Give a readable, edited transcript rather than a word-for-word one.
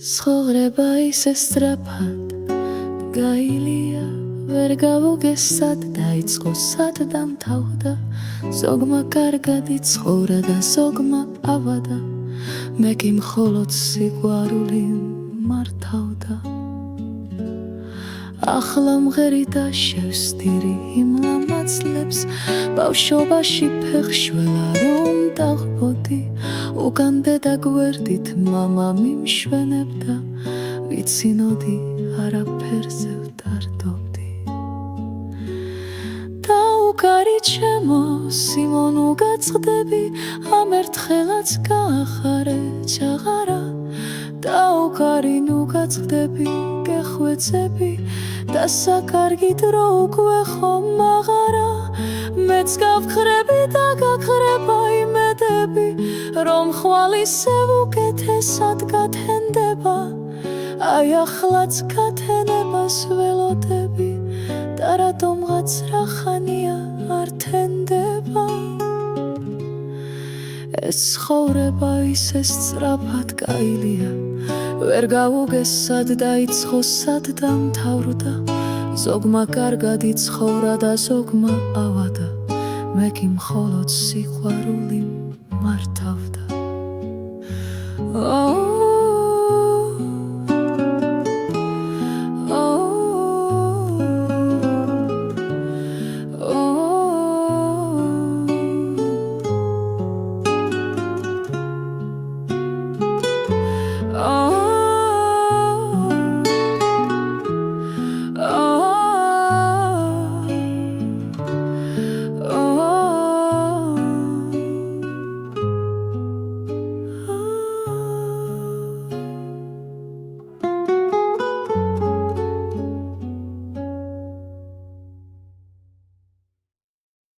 ცხოვრება ისე სწრაფად გაილია, ვერ გავუგესად დაიწყო სად დამთავრდა, ზოგმა კარგად იცხოვრა და ზოგმა ავადა, მე კი მხოლოდ სიყვარული მართავდა. ახლა მღერი და შევსდირი იმ ლამაცლებს, ბავშვობაში ფეხშველა რომ დაღბოდი, უკან დედა გვერდით მამა მიმშვენებდა, ვიცინოდი არაფერზე ვდარდობდი. დაუკარი ჩემო სიმონ უგაწყდები, ამ ერთხელაც გაახარე ჩაღარა, დაუკარი ნუ გაწყდები, გეხვეწები და საკარგი დრო უკვე ხომ აღარა, მეც გავხრები და გაქრება იმედები, რომ ხვალ ისევ უკეთესად გათენდება, აი ახლაც გათენებას ველოდები და რატომღაც რახანია არ თენდება. ეს ცხოვრება ისე სწრაფად გაილია, ვერ გავუგესად დაიწყო სად დამთავრდა, ზოგმა კარგად იცხოვრა და ზოგმა ავადა, მე კი მხოლოდ სიყვარული მართავდა.